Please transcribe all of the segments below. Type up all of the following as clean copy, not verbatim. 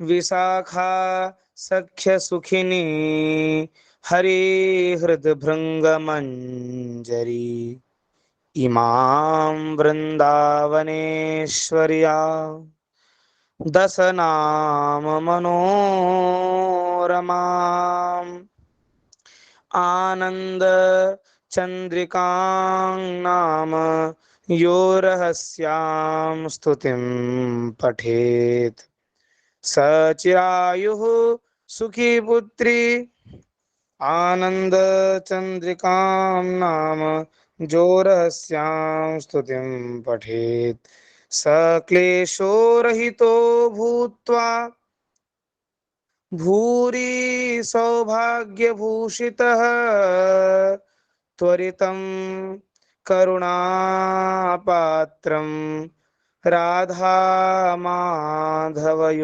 विशाखा सख्य सुखिनी हरिहृद्भृङ्गमञ्जरी इमां वृन्दावनेश्वर्या दशनाम मनोरमाम् आनंद चंद्रिकां नाम यो रहस्यां स्तुतिं पठेत् स चिरायुः सुखी पुत्री। आनंद चंद्रिकां नाम जो रहस्यां स्तुतिं पठेत् स क्लेशो रहितो भूत्वा भूरि सौभाग्यभूषितः त्वरितं करुणापात्रं राधा माधवयोर्भवेत्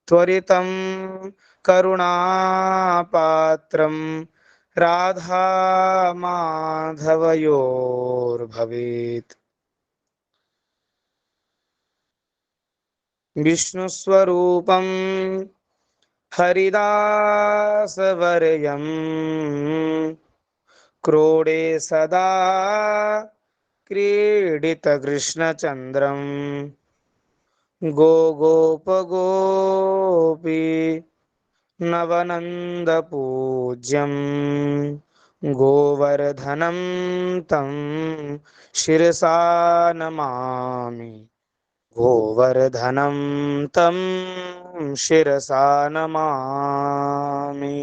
त्वरितं करुणापात्रं राधा माधवयोर्भवेत्। विष्णुस्वरूपं हरिदासवर्यं क्रोडे सदा क्रीडितकृष्णचन्द्रं गोपगोपी नवनन्दपूज्यं गोवर्धनं तं शिरसा नमामि गोवर्धनं तं शिरसा नमामि।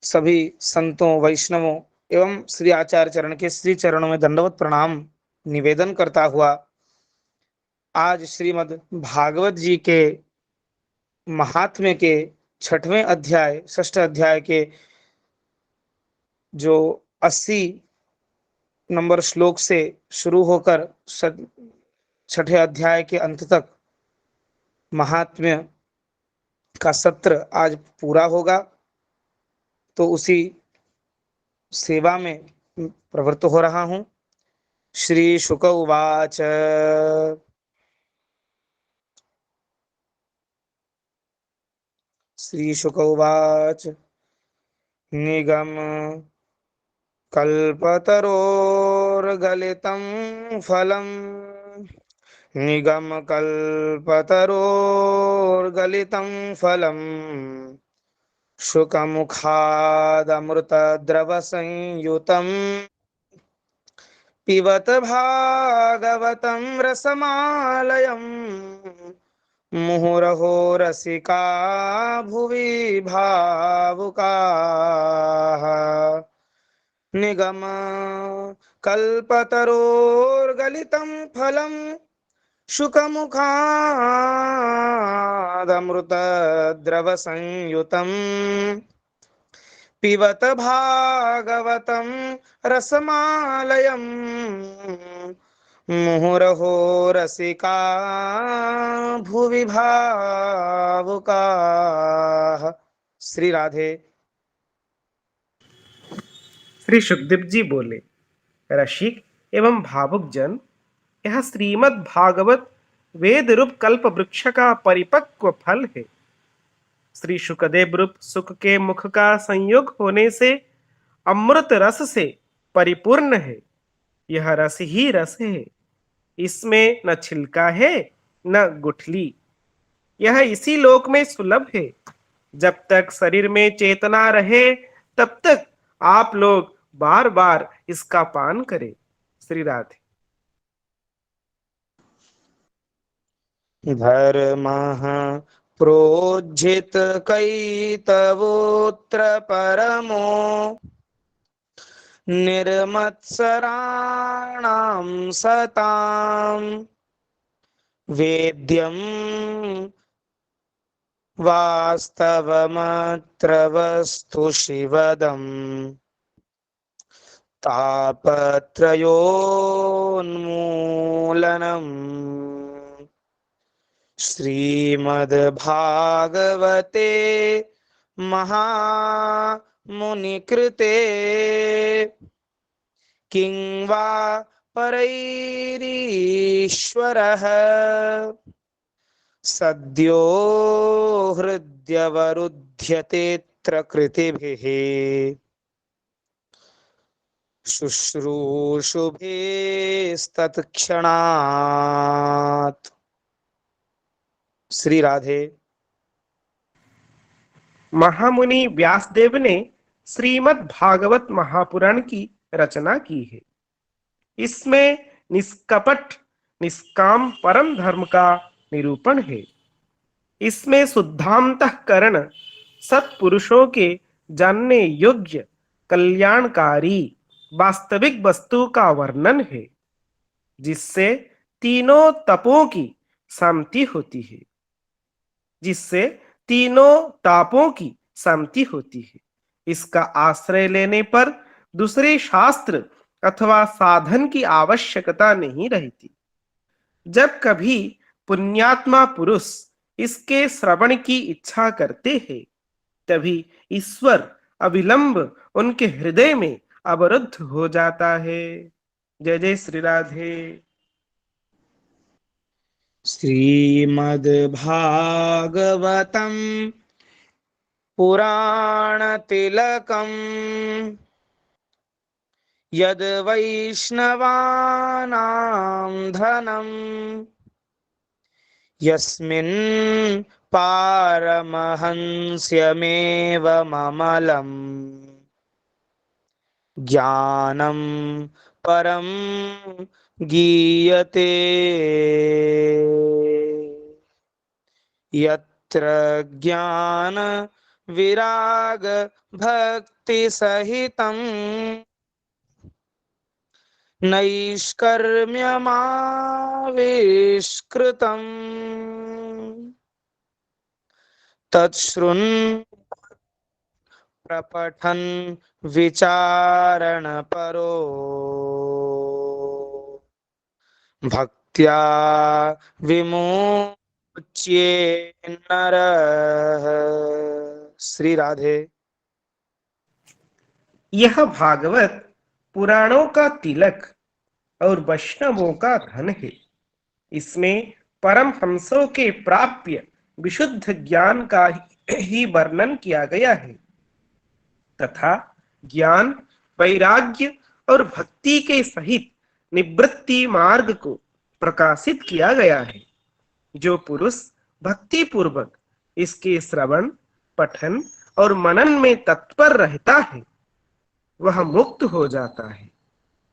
सभी संतों वैष्णवों एवं श्री आचार्य चरण के श्री चरणों में दंडवत प्रणाम निवेदन करता हुआ आज श्रीमद् भागवत जी के महात्म्य के 6वें अध्याय 6ठ अध्याय के जो 80 नंबर श्लोक से शुरू होकर 6ठे अध्याय के अंत तक महात्म्य का सत्र आज पूरा होगा, तो उसी सेवा में प्रवृत्त हो रहा हूं। श्री शुक उवाच निगम कल्पतरोर्गलितं फलम् निगमकल्पतरोर्गलितं फलम् शुकमुखादमृतद्रवसंयुतं पिबत भागवतं रसमालयम् मुहुरहो रसिका भुवि भावुकाः निगम कल्पतरोर्गलितं फलम् शुकमुखादमृतद्रवसंयुतं पिबत भागवतं रसमालयम् मुहुरहो रसिका भुवि भावुकाः। श्री राधे। श्री सुखदेव जी बोले, रसिक एवं भावुक जन, यह श्रीमद् भागवत वेद रूप कल्प वृक्ष का परिपक्व फल है। श्री सुखदेव रूप सुख के मुख का संयोग होने से अमृत रस से परिपूर्ण है। यह रस ही रस है, इसमें न छिलका है न गुठली। यह इसी लोक में सुलभ है। जब तक शरीर में चेतना रहे तब तक आप लोग बार बार इसका पान करें। श्री राधे। धर्मः प्रोज्झित कैतवोऽत्र परमो निर्मत्सराणां सतां वेद्यं वास्तवमत्र वस्तु शिवदम् तापत्रयोन्मूलनम् श्रीमद्भागवते महामुनिकृते किं वा परैरीश्वरः सद्यो हृद्यवरुध्यतेऽत्र कृतिभिः शुश्रूषुभिस्तत्क्षणात्। श्री राधे। महामुनि व्यासदेव ने श्रीमद् भागवत महापुराण की रचना की है। इसमें निष्कपट निष्काम परम धर्म का निरूपण है। इसमें शुद्धांतःकरण सत्पुरुषों के जानने योग्य कल्याणकारी वास्तविक वस्तु का वर्णन है, जिससे तीनों तपों की शांति होती है, जिससे तीनों तापों की शांति होती है। इसका आश्रय लेने पर दूसरे शास्त्र अथवा साधन की आवश्यकता नहीं रहती। जब कभी पुण्यात्मा पुरुष इसके श्रवण की इच्छा करते हैं, तभी ईश्वर अविलंब उनके हृदय में अवरुद्ध हो जाता है। जय जय श्री राधे। श्रीमद्भागवतं पुराणतिलकम् यद् वैष्णवानां धनम् यस्मिन् पारमहंस्यमेव ममलम् ज्ञानं परं गीयते यत्र ज्ञान विराग भक्ति सहितं नैष्कर्म्यमाविष्कृतम् तच्छृण् प्रपठन् विचारण परो भक्त्या विमुच्ये नरः। श्री राधे। यह भागवत पुराणों का तिलक और वैष्णवों का धन है। इसमें परमहंसों के प्राप्य विशुद्ध ज्ञान का ही वर्णन किया गया है तथा ज्ञान, वैराग्य और भक्ति के सहित निवृत्ति मार्ग को प्रकाशित किया गया है। जो पुरुष भक्ति पूर्वक इसके श्रवण, पठन और मनन में तत्पर रहता है, वह मुक्त हो जाता है।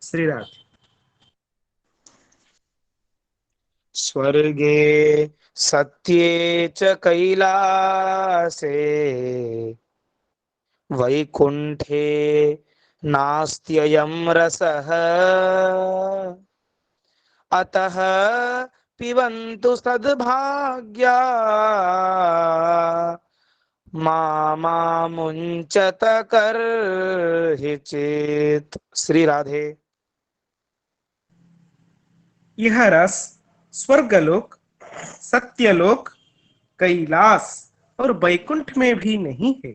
श्री राधे। स्वर्गे सत्ये च कैलासे वैकुंठे नास्त्ययं रसः अतः पिबन्तु सद्भाग्या मामुञ्चत कर्हिचित्। श्री राधे। यह रस स्वर्गलोक, सत्यलोक, कैलाश और वैकुंठ में भी नहीं है।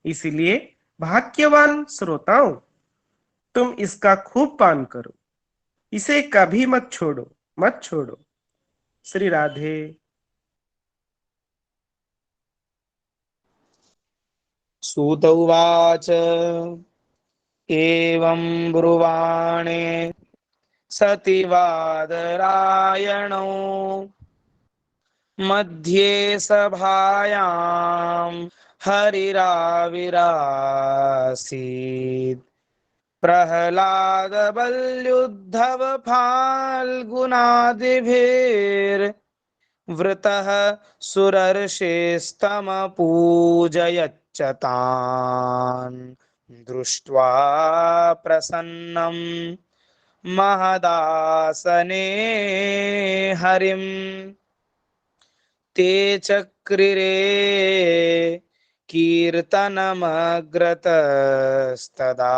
इसलिए भाग्यवान श्रोताओं, तुम इसका खूब पान करो। इसे कभी मत छोड़ो, मत छोड़ो। श्री राधे। सूत उवाच एवं ब्रुवाणे सति वादरायणो मध्ये सभायां हरिराविरासीत् प्रह्लाद बल्युद्धव फाल्गुनादिभिर्वृतः सुरर्षिस्तमपूजयच्च तान् दृष्ट्वा प्रसन्नं महदासने हरिं ते चक्रिरे कीर्तनमग्रतस्तदा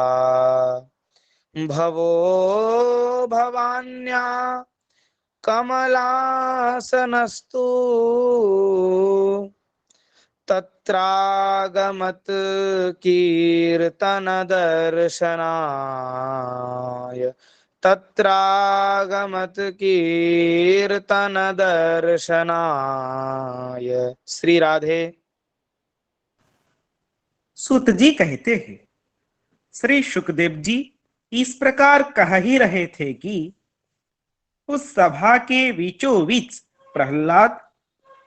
भवो भवान्या कमलासनस्तु तत्रागमत् कीर्तनदर्शनाय तत्रागमत कीर्तन दर्शनाय। श्री राधे। सूत जी कहते हैं, श्री सुखदेव जी इस प्रकार कह ही रहे थे कि उस सभा के बीचों बीच प्रहलाद,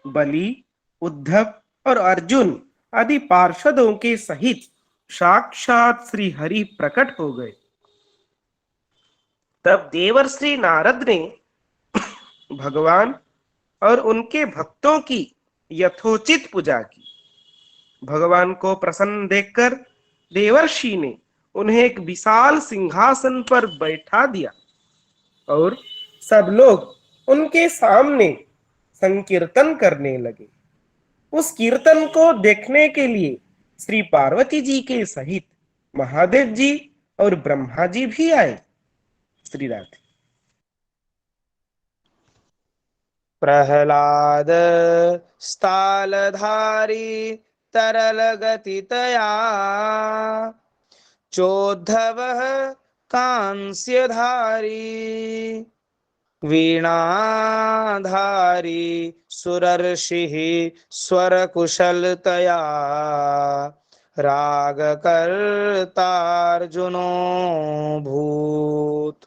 बलि, उद्धव और अर्जुन आदि पार्षदों के सहित साक्षात श्री हरि प्रकट हो गए। तब देवर्षि नारद ने भगवान और उनके भक्तों की यथोचित पूजा की। भगवान को प्रसन्न देखकर देवर्षि ने उन्हें एक विशाल सिंहासन पर बैठा दिया और सब लोग उनके सामने संकीर्तन करने लगे। उस कीर्तन को देखने के लिए श्री पार्वती जी के सहित महादेव जी और ब्रह्मा जी भी आए। श्री राधे। प्रहलाद स्थालधारी तरल गतितया चोद्धवः कांस्यधारी वीणाधारी सुरर्षिः स्वरकुशलतया रागकर्तार्जुनो भूत्।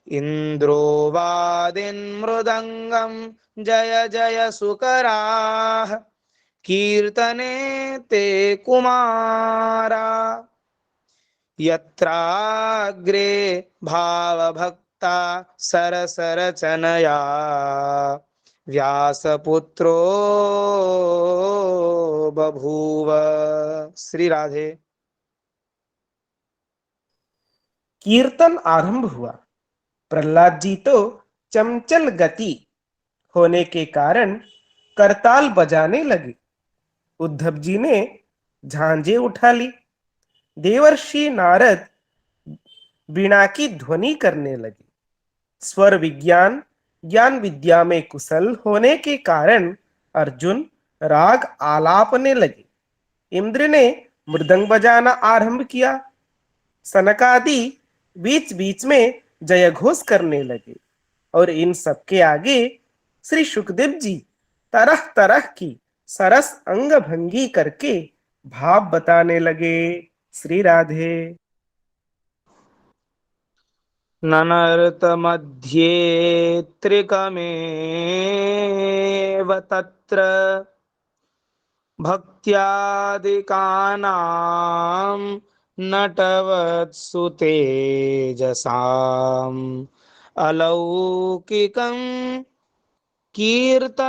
इंद्रो वादिन् मृदंगम जय जय सुकराः कीर्तने ते कुमारा। यत्राग्रे भावभक्ता सरसरचनया व्यासपुत्रो बभूव। श्री राधे। कीर्तन आरंभ हुआ। प्रहलाद जी तो चंचल गति होने के कारण करताल बजाने लगे। उद्धव जी ने झांझे उठा ली। देवर्षि नारद वीणा की ध्वनि करने लगे। स्वर विज्ञान ज्ञान विद्या में कुशल होने के कारण अर्जुन राग आलापने लगे। इंद्र ने मृदंग बजाना आरंभ किया। सनकादि बीच बीच में जय घोष करने लगे और इन सबके आगे श्री सुखदेव जी तरह तरह की सरस अंग भंगी करके भाव बताने लगे। श्री राधे। ननर्त मध्ये त्रिकमेव तत्र भक्त्यादिकानां नटवत्सु तेजसाम् अलौकिकं कीर्तनमेतदीक्ष्य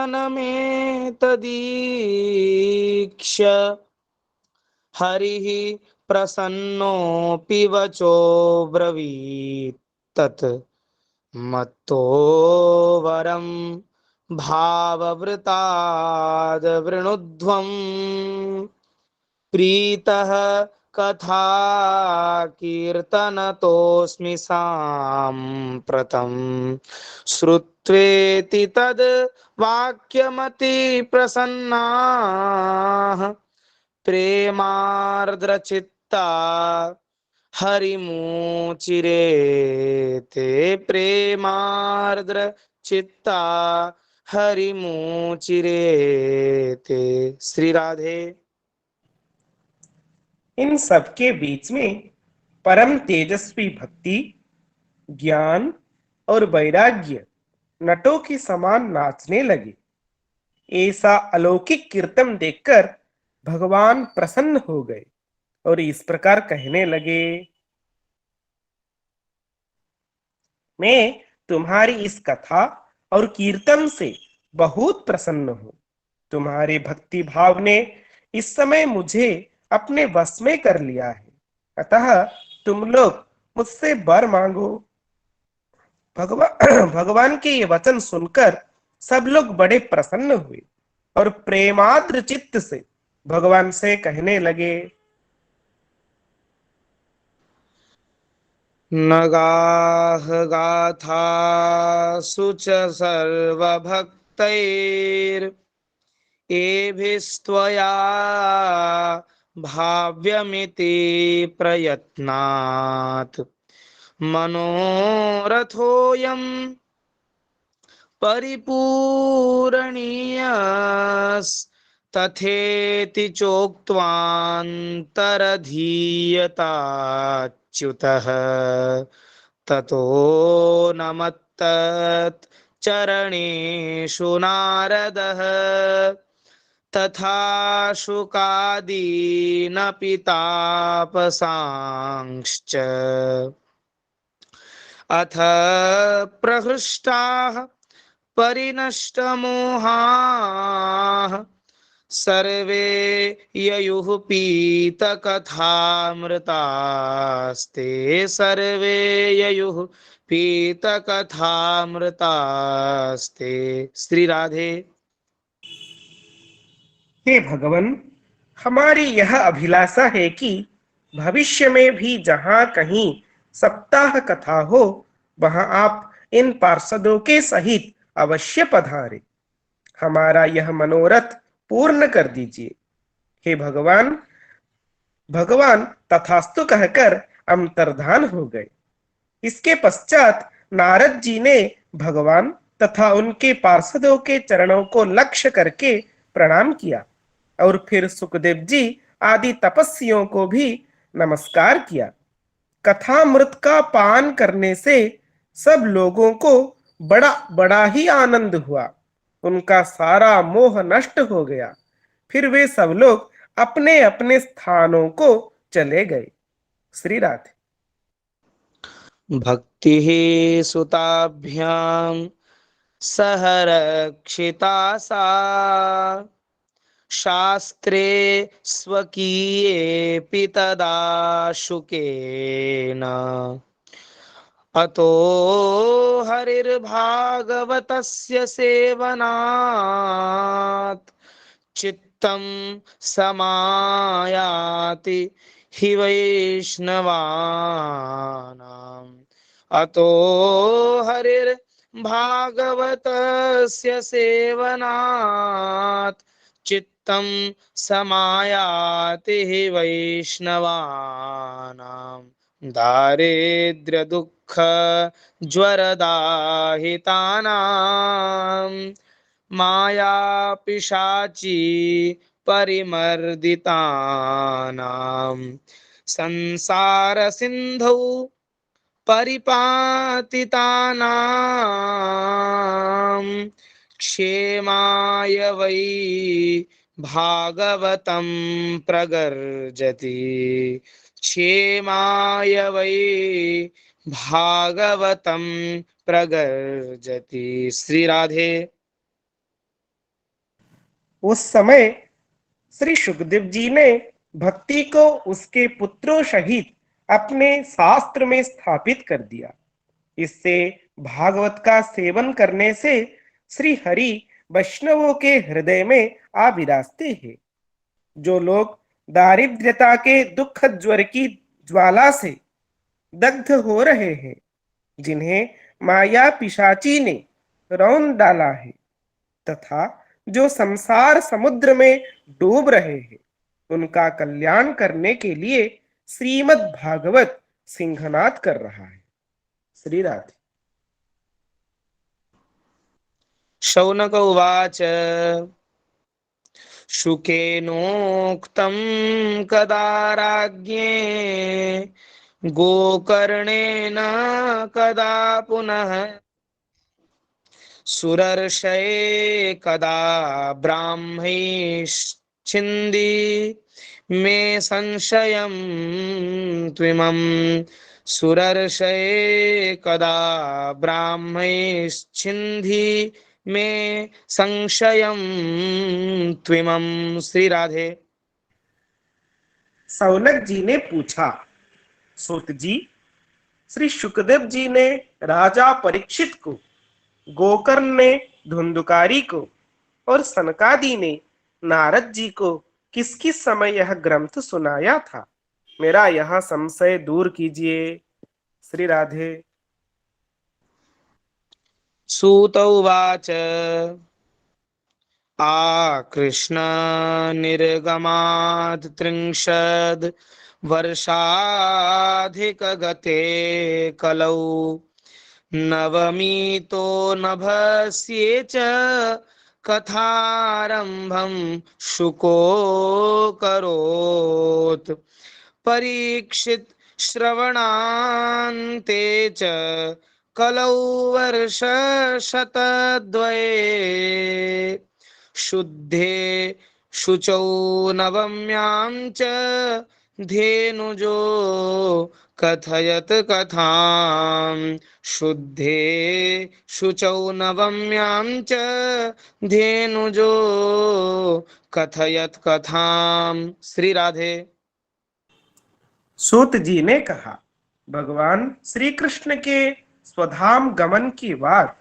हरिः प्रसन्नोऽपि वचो ब्रवीत् तत् मत्तो वरं भाववृताद् वृणुध्वं प्रीतः कथा कीर्तनतोऽस्मि साम्प्रतं श्रुत्वेति तद् वाक्यमति प्रसन्नाः प्रेमार्द्रचित्ता हरिमुचिरे ते प्रेमार्द्रचित्ता हरिमुचिरे ते। श्री राधे। इन सबके बीच में परम तेजस्वी भक्ति, ज्ञान और वैराग्य नटों के समान नाचने लगे। ऐसा अलौकिक कीर्तन देखकर भगवान प्रसन्न हो गए और इस प्रकार कहने लगे, मैं तुम्हारी इस कथा और कीर्तन से बहुत प्रसन्न हूं। तुम्हारे भक्ति भाव ने इस समय मुझे अपने वश में कर लिया है। अतः तुम लोग मुझसे वर मांगो। भगवान के ये वचन सुनकर सब लोग बड़े प्रसन्न हुए और प्रेमाद्र चित्त से भगवान से कहने लगे, नगाह गाथा सुच सर्वभक्तैर् एभिस्त्वया भाव्यमिति प्रयत्नात् मनोरथोऽयं परिपूरणीयस्तथेति चोक्त्वान्तरधीयताच्युतः ततो नमत्तत् चरणेषु नारदः तथा शुकादीनपि तापसांश्च अथ प्रहृष्टाः परिनष्टमोहाः सर्वे ययुः पीतकथामृतास्ते सर्वे ययुः पीतकथामृतास्ते। श्री राधे। हे भगवान, हमारी यह अभिलाषा है कि भविष्य में भी जहाँ कहीं सप्ताह कथा हो वहाँ आप इन पार्षदों के सहित अवश्य पधारे। हमारा यह मनोरथ पूर्ण कर दीजिए। हे भगवान। भगवान तथास्तु कहकर अंतर्धान हो गए। इसके पश्चात नारद जी ने भगवान तथा उनके पार्षदों के चरणों को लक्ष्य करके प्रणाम किया और फिर सुखदेव जी आदि तपस्वियों को भी नमस्कार किया। कथामृत का पान करने से सब लोगों को बड़ा बड़ा ही आनंद हुआ। उनका सारा मोह नष्ट हो गया। फिर वे सब लोग अपने अपने स्थानों को चले गए। श्री राधे। भक्तिः सुताभ्यां सह रक्षिता सा शास्त्रे स्वकीयेऽपि तदा शुकेन अतो हरिर्भागवतस्य सेवनात् चित्तं समायाति हि वैष्णवानाम् अतो हरिर्भागवतस्य सेवनात् चित्तं समायाति हि वैष्णवानाम् दारिद्र्य दुःख ज्वरदाहितानां माया पिशाची परिमर्दितानां संसार सिन्धौ परिपातितानां क्षेमाय वै भागवतं प्रगर्जति क्षेमाय वै भागवतं प्रगर्जति। श्री राधे। उस समय श्री सुखदेव जी ने भक्ति को उसके पुत्रों सहित अपने शास्त्र में स्थापित कर दिया। इससे भागवत का सेवन करने से श्री हरि वैष्णवों के हृदय में आ विराजते हैं। जो लोग दारिद्र्यता के दुख ज्वर की ज्वाला से दग्ध हो रहे हैं, जिन्हें माया पिशाची ने रौंद डाला है, तथा जो संसार समुद्र में डूब रहे हैं, उनका कल्याण करने के लिए श्रीमद् भागवत सिंहनाद कर रहा है। श्री राधे। शौनक उवाच शुकेनोक्तं कदा राज्ञे गोकर्णेन कदा पुनः सुरर्षये कदा ब्राह्मैश्छिन्दी मे संशयं त्विमं सुरर्षये कदा ब्राह्मैश्छिन्दी मे संशयं त्विमं। श्री राधे। सौनक जी ने पूछा, सूत जी, श्री सुखदेव जी ने राजा परीक्षित को, गोकर्ण ने धुंधुकारी को और सनकादि ने नारद जी को किस किस समय यह ग्रंथ सुनाया था? मेरा यह संशय दूर कीजिए। श्री राधे। सूत उवाच आ कृष्ण निर्गमात् त्रिंशद् वर्षाधिकगते कलौ नवमीतो नभस्ये च कथारम्भं शुकोऽकरोत् परीक्षित श्रवणान्ते च कलौ वर्षशतद्वये शुद्धे शुचौ नवम्यां च धेनुजो कथयत कथां शुद्धे शुचौ नवम्यां च धेनुजो कथयत कथां। श्री राधे। सूत जी ने कहा, भगवान श्री कृष्ण के स्वधाम गमन के बाद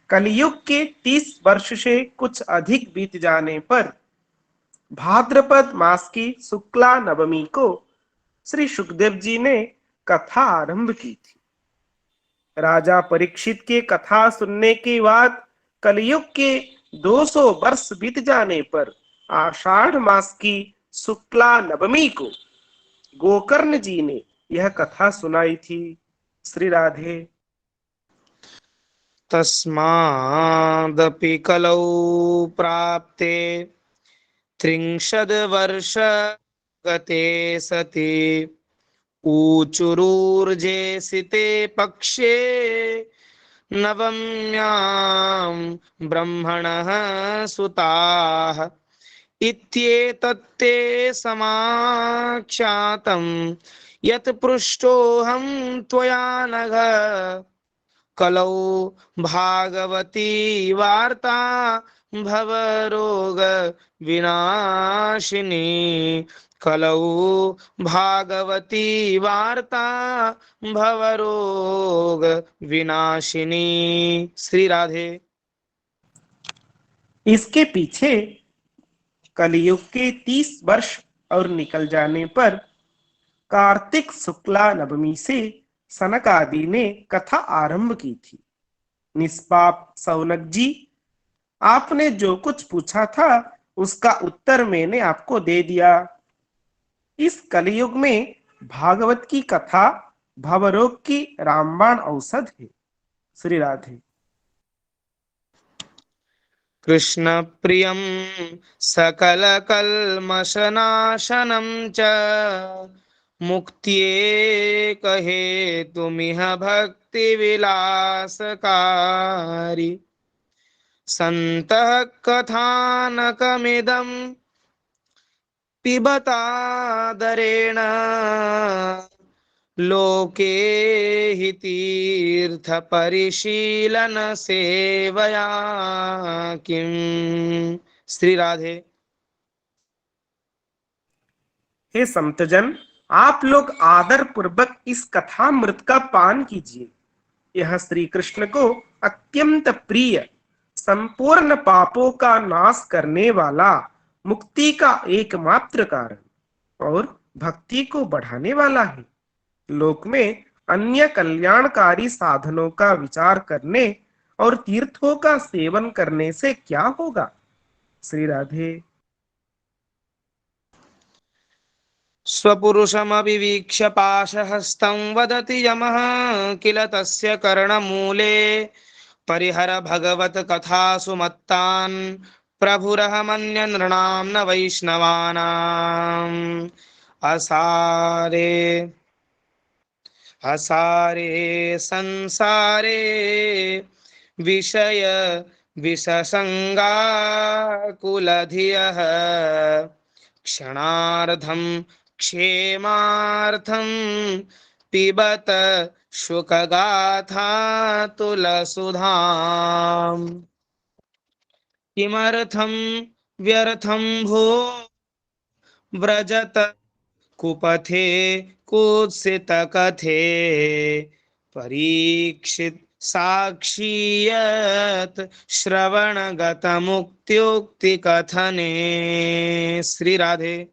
कलयुग के 30 वर्ष से कुछ अधिक बीत जाने पर भाद्रपद मास की शुक्ला नवमी को श्री सुखदेव जी ने कथा आरंभ की थी। राजा परीक्षित के कथा सुनने के बाद कलयुग के 200 वर्ष बीत जाने पर आषाढ़ मास की शुक्ला नवमी को गोकर्ण जी ने यह कथा सुनाई थी। श्री राधे। तस्मादपि कलौ प्राप्ते 30 वर्ष गते सति ऊचुरूर्जेसिते पक्षे नवम्यां ब्रह्मणः सुताः इत्येतत्ते समाख्यातं यत् पृष्टोऽहं त्वया नघ कलौ भागवती वार्ता भवरोग विनाशिनी कलौ भागवती वार्ता भवरोग विनाशिनी। श्री राधे। इसके पीछे कलयुग के 30 वर्ष और निकल जाने पर कार्तिक शुक्ला नवमी से सनक आदि ने कथा आरंभ की थी। निष्पाप सौनक जी, आपने जो कुछ पूछा था उसका उत्तर मैंने आपको दे दिया। इस कलयुग में भागवत की कथा भवरोग की रामबाण औषध है। श्री राधे। कृष्ण प्रियं सकल कल्मषनाशनं च मुक्त्ये कहे तुमिह भक्ति विलासकारी संतः कथानकमिदं पिबतादरेण लोके हि तीर्थ परिशीलन सेवया किम। श्री राधे। हे संतजन, आप लोग आदर पूर्वक इस कथामृत का पान कीजिए। यह श्री कृष्ण को अत्यंत प्रिय, संपूर्ण पापों का नाश करने वाला, मुक्ति का एकमात्र कारण और भक्ति को बढ़ाने वाला है। लोक में अन्य कल्याणकारी साधनों का विचार करने और तीर्थों का सेवन करने से क्या होगा। श्री राधे। स्वपुरुषमविवीक्ष्य पाशहस्तं वदति यमः किल तस्य कर्णमूले परिहर भगवत कथासु मत्तान् प्रभुरहमन्य नृणां न वैष्णवानाम् असारे असारे संसारे विषय विषसंगाकुलधियः क्षणार्धं क्षेमार्थं पिबत शुकगाथा तुलसुधाम् किमर्थं व्यर्थं भो व्रजत कुपथे कुत्सित कथे परीक्षित साक्षीयत श्रवणगत मुक्त्युक्ति कथने। श्री राधे।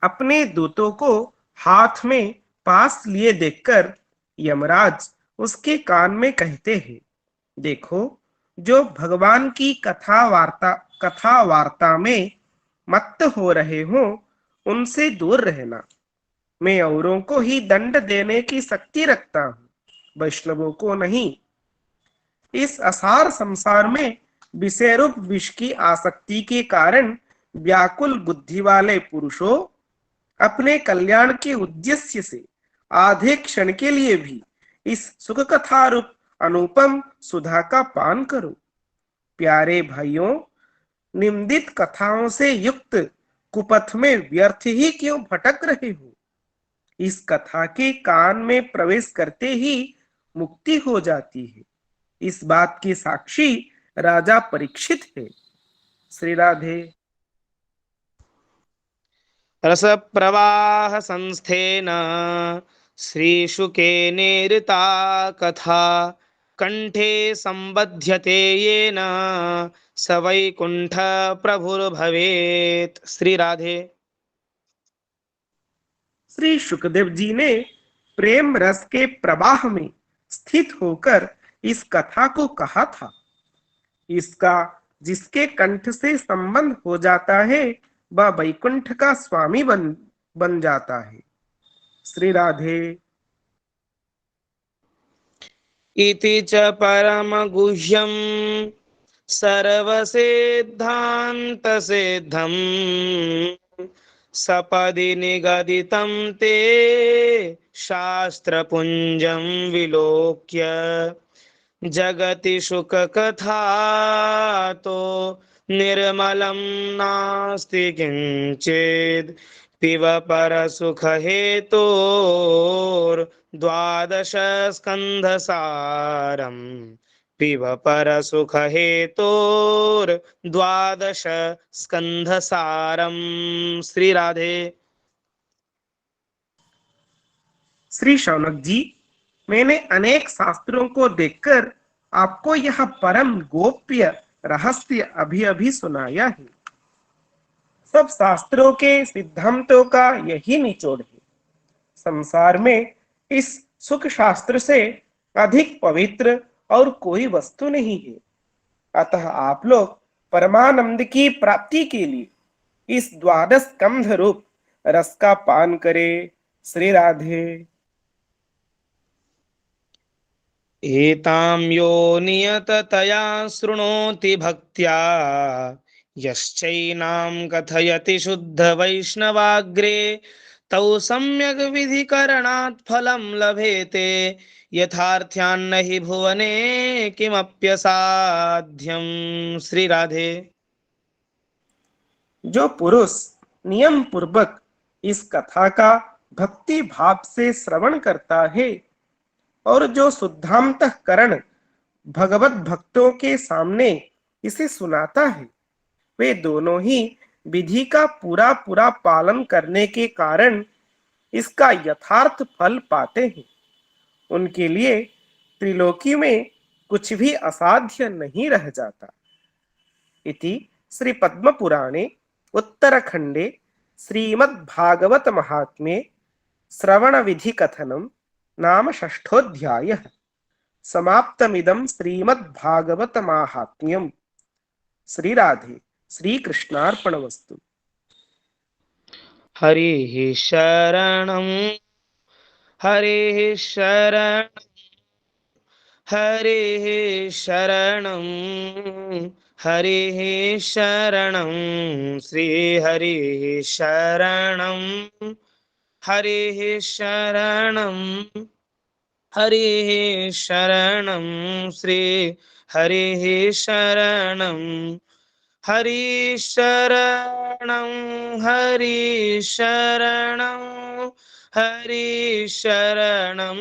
अपने दूतों को हाथ में पास लिए देखकर यमराज उसके कान में कहते हैं, देखो, जो भगवान की कथा वार्ता में मत्त हो रहे हों उनसे दूर रहना। मैं औरों को ही दंड देने की शक्ति रखता हूँ, वैष्णवों को नहीं। इस असार संसार में विषय रूप विष की आसक्ति के कारण व्याकुल बुद्धि वाले पुरुषों, अपने कल्याण के उद्देश्य से आधे क्षण के लिए भी इस सुख कथा रूप अनुपम सुधा का पान करो। प्यारे भाइयों, निम्दित कथाओं से युक्त कुपथ में व्यर्थ ही क्यों भटक रहे हो? इस कथा के कान में प्रवेश करते ही मुक्ति हो जाती है। इस बात के साक्षी राजा परीक्षित है। श्री राधे। रस प्रवाह संस्थेन श्रीशुके निरता कथा कंठे संबध्यते येन स वैकुंठ प्रभुर्भवेत्। श्री राधे। श्री सुखदेव जी ने प्रेम रस के प्रवाह में स्थित होकर इस कथा को कहा था। इसका जिसके कंठ से संबंध हो जाता है वह वैकुंठ का स्वामी बन जाता है। श्री राधे। इति च परम गुह्यं सर्वसिद्धान्तसिद्धं सपदि निगदितं ते शास्त्रपुञ्जं विलोक्य जगति शुककथा तो निर्मलं नास्ति किंचित् पिब परसुखहेतोर्द्वादश स्कन्धसारम् पिब परसुखहेतोर्द्वादश स्कन्धसारम्। श्री राधे। श्री शौनक जी, मैंने अनेक शास्त्रों को देखकर आपको यह परम गोप्य रहस्य अभी अभी सुनाया है। सब शास्त्रों के सिद्धांतों का यही निचोड़ है। संसार में इस सुख शास्त्र से अधिक पवित्र और कोई वस्तु नहीं है। अतः आप लोग परमानंद की प्राप्ति के लिए इस द्वादश स्कंध रूप रस का पान करें। श्री राधे। एतां यो नियततया शृणोति भक्त्या यश्चैनां कथयति शुद्ध वैष्णवाग्रे तौ सम्यग् विधिकरणात् फलं लभेते यथार्थ्यान्न हि भुवने किमप्यसाध्यम्। श्री राधे। जो पुरुष नियम पूर्वक इस कथा का भक्ति भाव से श्रवण करता है और जो शुद्धांतःकरण भगवत भक्तों के सामने इसे सुनाता है, वे दोनों ही विधि का पूरा पूरा पालन करने के कारण इसका यथार्थ फल पाते हैं। उनके लिए त्रिलोकी में कुछ भी असाध्य नहीं रह जाता। इति श्री पद्म पुराणे उत्तरखंडे श्रीमद्भागवत महात्म्ये श्रवण विधि कथनम नाम षष्ठोऽध्यायः। समाप्तमिदं श्रीमद्भागवत माहात्म्यम्। श्री राधे। श्री कृष्णार्पणमस्तु। हरिः शरणं हरिः शरणं हरिः शरणं हरिः शरणं श्री हरिः शरणं हरिः शरणं हरिः शरणं श्री हरिः शरणं हरि शरणं हरि शरणं हरि शरणं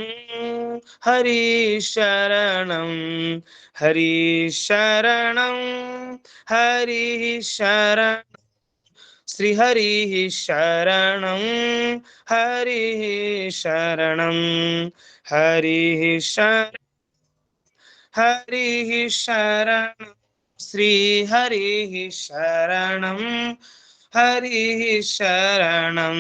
हरि शरणं हरि शरणं हरि शरणं श्री हरिः शरणं हरिः शरणं हरिः शरणं हरिः शरणं श्री हरिः शरणं हरिः शरणं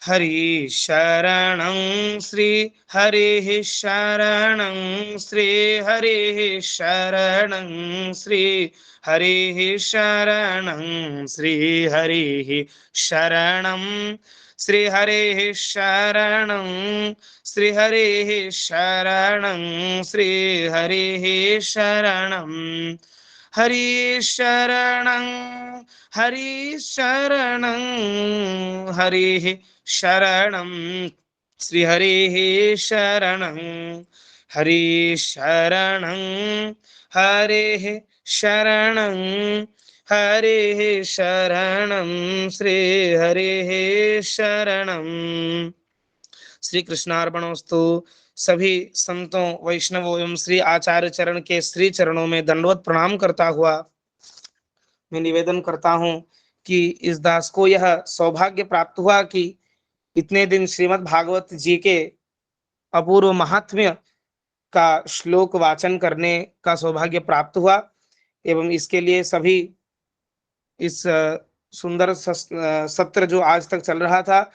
हरि शरणं श्री हरिः शरणं श्री हरिः शरणं श्री हरिः शरणं श्री हरिः शरणं श्री हरिः शरणं श्री हरिः शरणं श्री हरिः शरणं हरि शरणं हरि शरणं हरिः शरणं श्री हरिः शरणं हरि शरणं हरिः शरणं हरिः शरणं श्री हरिः शरणं। श्री कृष्णार्पणमस्तु। सभी संतों वैष्णवों एवं श्री आचार्य चरण के श्री चरणों में दंडवत प्रणाम करता हुआ मैं निवेदन करता हूं कि इस दास को यह सौभाग्य प्राप्त हुआ कि इतने दिन श्रीमद् भागवत जी के अपूर्व महात्म्य का श्लोक वाचन करने का सौभाग्य प्राप्त हुआ एवं इसके लिए सभी इस सुंदर सत्र जो आज तक चल रहा था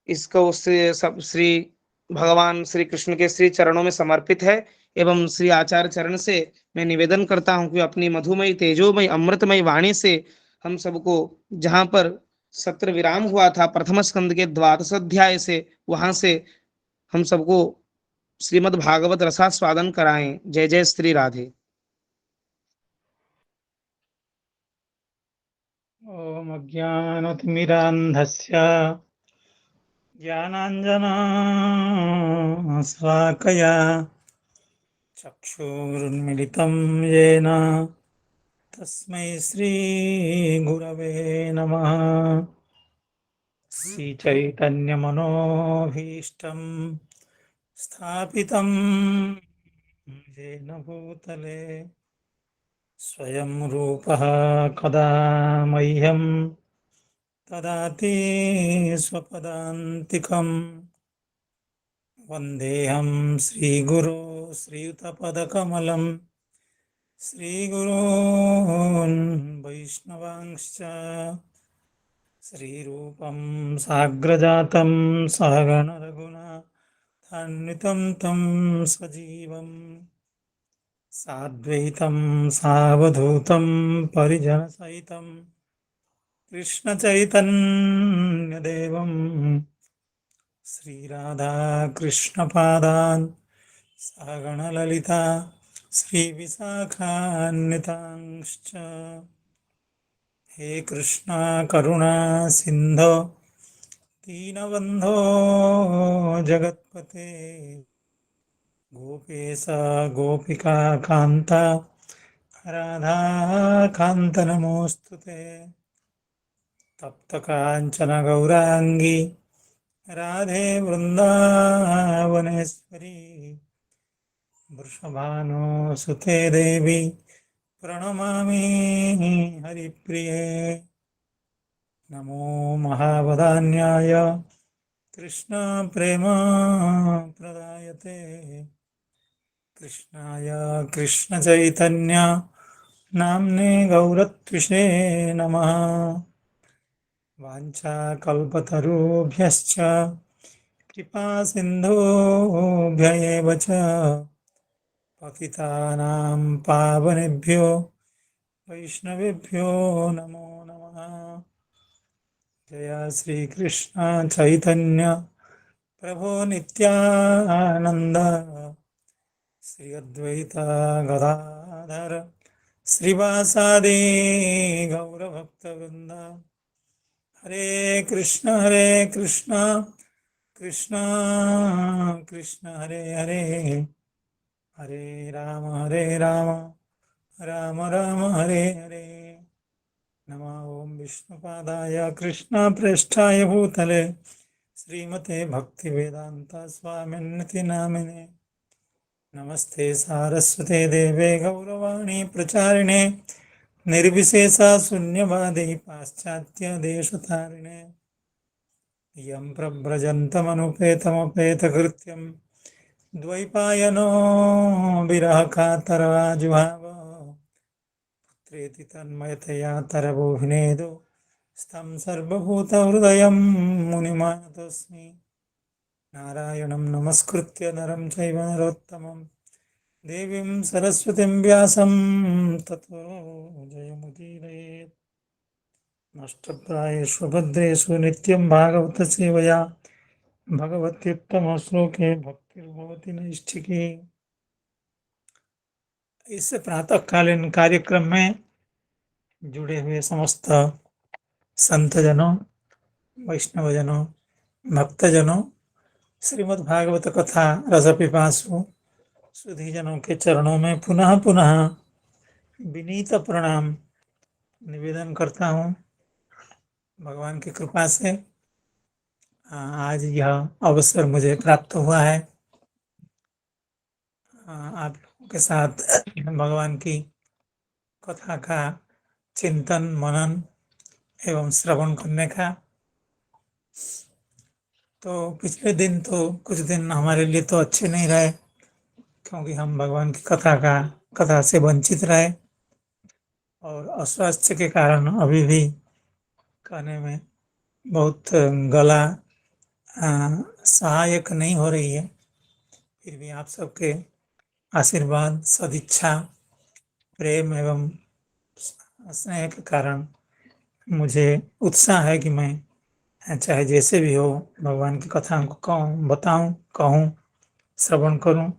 इसको सब श्री भगवान श्री कृष्ण के श्री चरणों में समर्पित है एवं श्री आचार्य चरण से मैं निवेदन करता हूं कि अपनी मधुमयी तेजोमयी अमृतमयी वाणी से हम सबको जहां पर सत्र विराम हुआ था प्रथम स्कंद के द्वादश अध्याय से वहां से हम सबको श्रीमद् भागवत रसास्वादन कराएं। जय जय श्री राधे। ॐ अज्ञानतिमिरान्धस्य ज्ञानाञ्जनशलाकया चक्षुरुन्मिलितं येन तस्मै श्रीगुरवे नमः। श्रीचैतन्यमनोभीष्टं स्थापितं येन भूतले स्वयं रूपः कदा मह्यं ददाति स्वपदान्तिकं। वन्देऽहं श्रीगुरो श्रीयुतपदकमलं श्रीगुरोन् वैष्णवांश्च श्रीरूपं साग्रजातं सहगण रघुनाथान्वितं तं सजीवं साद्वैतं सावधूतं परिजनसहितं कृष्णचैतन्यदेवं श्रीराधाकृष्णपादान् सहगणललिता श्रीविशाखान्वितांश्च। हे कृष्णा करुणा सिन्धो दीनबन्धो जगत्पते गोपेश गोपिका कान्ता राधाकान्त नमोऽस्तुते। तप्तकाञ्चन गौराङ्गी राधे वृन्दावनेश्वरी वृषभानुसुते देवी प्रणमामि हरिप्रिये। नमो महावदान्याय कृष्णप्रेमप्रदायते कृष्णाय कृष्णचैतन्य नाम्ने गौरत्विषे नमः। वाञ्छाकल्पतरुभ्यश्च कृपासिन्धुभ्य एव च पतितानां पावनेभ्यो वैष्णवेभ्यो नमो नमः। जय श्रीकृष्ण चैतन्य प्रभो नित्यानन्द श्री अद्वैत गदाधर श्रीवासादि गौरभक्तवृन्द। हरे कृष्ण कृष्ण कृष्ण हरे हरे हरे राम राम राम हरे हरे। नमः ओं विष्णुपादाय कृष्णप्रेष्ठाय भूतले श्रीमते भक्तिवेदान्त स्वामिन्निति नामिने। नमस्ते सारस्वते देवे गौरवाणी प्रचारिणे निर्विशेषा शून्यवादी पाश्चात्य देशतारिणे। यं प्रव्रजन्तमनुपेतमपेतकृत्यं द्वैपायनो विरहकातरवाजुहाव प्रेति तन्मयतया तरवोऽभिनेदो स्तं सर्वभूतहृदयं मुनिमानतोऽस्मि नारायणं नमस्कृत्य नरं चैव नरोत्तमं देवीं सरस्वतीं व्यासं ततो जयमुदीरयेत् नष्टप्रायेषु भद्रेषु नित्यं भागवतसेवया भगवत्युत्तमश्लोके भक्तिर्भवति नैष्ठिकी। इस प्रातःकालीन कार्यक्रम में जुड़े हुए समस्त संतजनों, वैष्णवजनों, भक्तजनों, श्रीमद् भागवत कथा रसपिपासु सुधीजनों के चरणों में पुनः पुनः विनीत प्रणाम निवेदन करता हूँ। भगवान की कृपा से आज यह अवसर मुझे प्राप्त हुआ है आप लोगों के साथ भगवान की कथा का चिंतन, मनन एवं श्रवण करने का। तो पिछले दिन तो कुछ दिन हमारे लिए तो अच्छे नहीं रहे, क्योंकि हम भगवान की कथा से वंचित रहे और अस्वास्थ्य के कारण अभी भी कहने में बहुत गला सहायक नहीं हो रही है। फिर भी आप सबके आशीर्वाद, सदिच्छा, प्रेम एवं स्नेह के कारण मुझे उत्साह है कि मैं चाहे जैसे भी हो भगवान की कथा को कहूँ, बताऊं, कहूँ, श्रवण करूं।